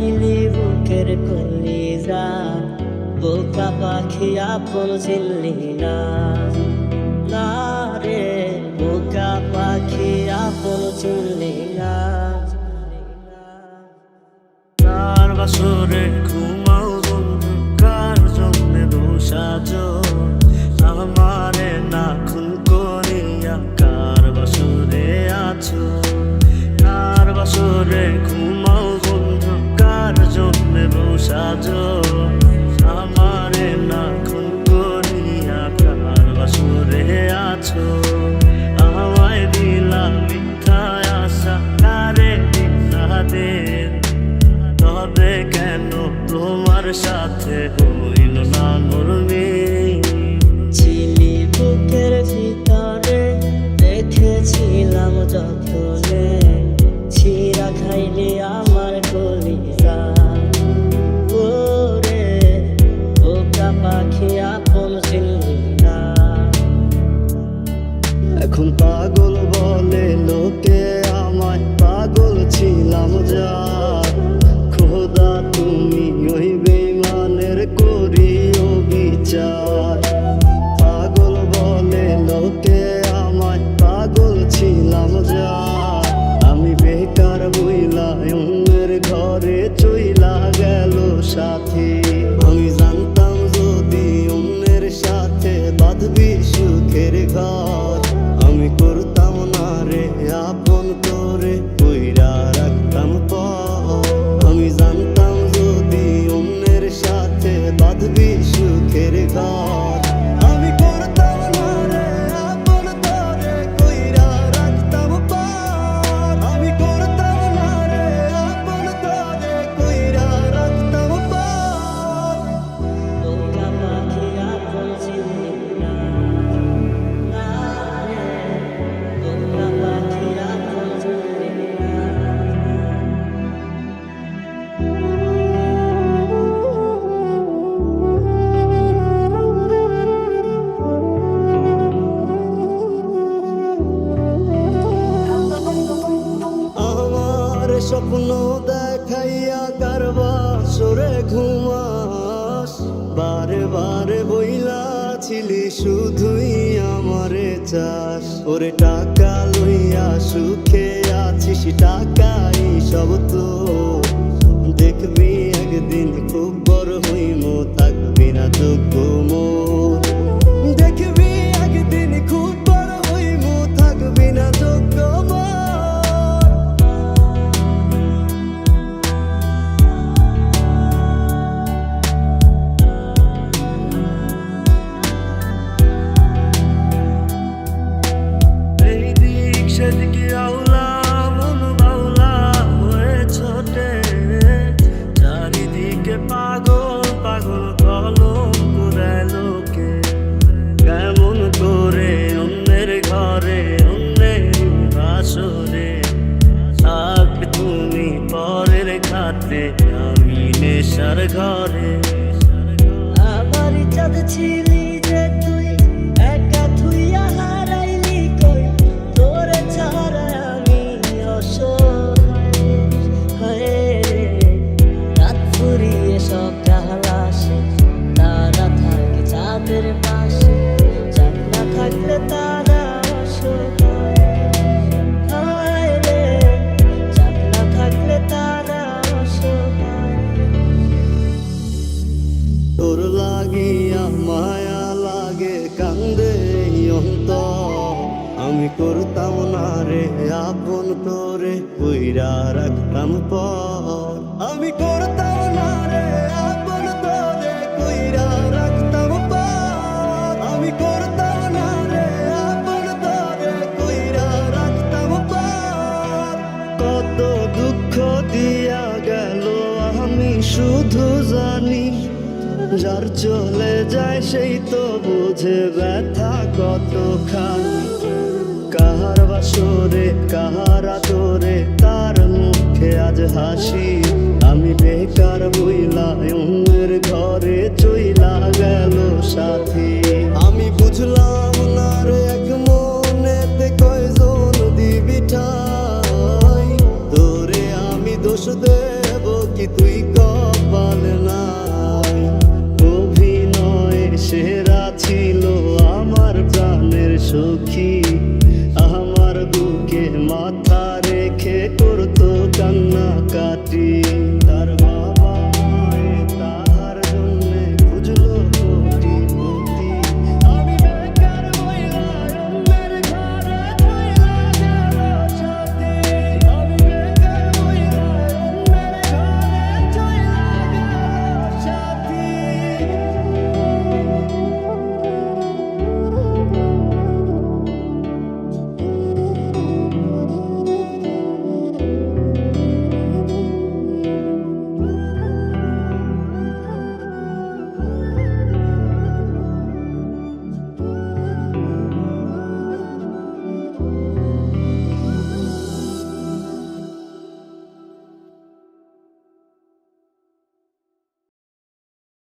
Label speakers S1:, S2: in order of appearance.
S1: ছিলি বুকের কলিজা, বোকা পাখি আপন চিনলি না। না রে বোকা পাখি আপন চিনলি না।
S2: কার বাসরে ঘুমাও বন্ধু, কার জন্যে বসাজো আমারে না খুন করিয়া? কার বাসরে আছো, কার বাসরে ঘুমাও বন্ধু, কার জন্যে বসাজো আমারে না খুন করিয়া? কার বাসরে আছো আমায় দিলা মিথ্যা আশা, কারে দিলা দিন? তবে কেন তোমার সাথে হইল না নরমি?
S1: ছিলি বুকের ভিতরে দেখেছিলাম যতনে, ছিঁড়া খাইলি আমার কলিজা। ওরে বোকা পাখি আপন চিনলি না।
S2: এখন পাগল বলে লোকে আমায়, পাগল ছিলাম যা। খোদা তুমি ওই বেঈমানের করিও বিচার। পাগল বলে লোকে আমায়, পাগল ছিলাম যা। আমি বেকার বইলা অন্যের ঘরে চইলা গেল সাথী। আমি জানতাম যদি অন্যের সাথে বাঁধবি সুখের ঘর, আমি করতাম না রে আপন তোরে কইরা রাখতাম পর। আমি জানতাম যদি অন্যের সাথে বাঁধবি সুখের ঘর, আমি করতাম না রে আপন তোরে কইরা রাখতাম পর। আমি করতাম না রে আপন তোরে কইরা রাখতাম পর।
S1: বোকা পাখি আপন চিনলি না। না রে বোকা পাখি আপন চিনলি না।
S2: আমার স্বপ্ন দেখাইয়া কার বাসরে ঘুমাস? বারে বারে বইলাছিলি শুধুই আমারে চাস। ওরে টাকা লইয়া সুখে আছিস, টাকাই সব তো। দেখবি একদিন খুব বড় হইমো, থাকবি না যোগ্য মোর। দেখবি একদিন খুব বড় হইমো, থাকবি না যোগ্য মোর। এইদিক সেদিকে আউলা মন বাউলা হয়ে ছোটে, চারিদিকে পাগল পাগল কলঙ্ক দেয় লোকে। কেমন করে অন্যের ঘরে অন্যের বাসরে থাকবে তুমি পরের খাতে, আমি নেশার ঘরে।
S1: আমার চাঁদ ছিলি যে তুই, একা থুইয়া হারাইলি কই? তোরে ছাড়া আমি অসহায় হয়ে রে। রাত ফুরিয়ে সকাল আসে, তারা থাকে চাঁদের পাশে। চাঁদ না থাকলে তারা অসহায় হায় রে। চাঁদ না থাকলে তারা অসহায়।
S2: তোর লাগিয়া মায়া লাগে কান্দে এই অন্তর। আমি করতাম না রে আপন তোরে কইরা রাখতাম পর। আমি করতাম না রে আপন তোরে কইরা রাখতাম পর। আমি করতাম না রে আপন তোরে কইরা রাখতাম পর। কত দুঃখ দিয়া গেল আমি শুধু জানি, যার চলে যায় সেই তো বুঝে ব্যথা কতখানি। কাহার বাসরে কাহার আদরে তার মুখে আজ হাসি। আমি বেকার বইলা অন্যের ঘরে চইলা গেল সাথী। আমি বুঝলাম না রে এক মনেতে কয়জন দিবি ঠাই। তোরে আমি দোষ দেব কি তুই আছি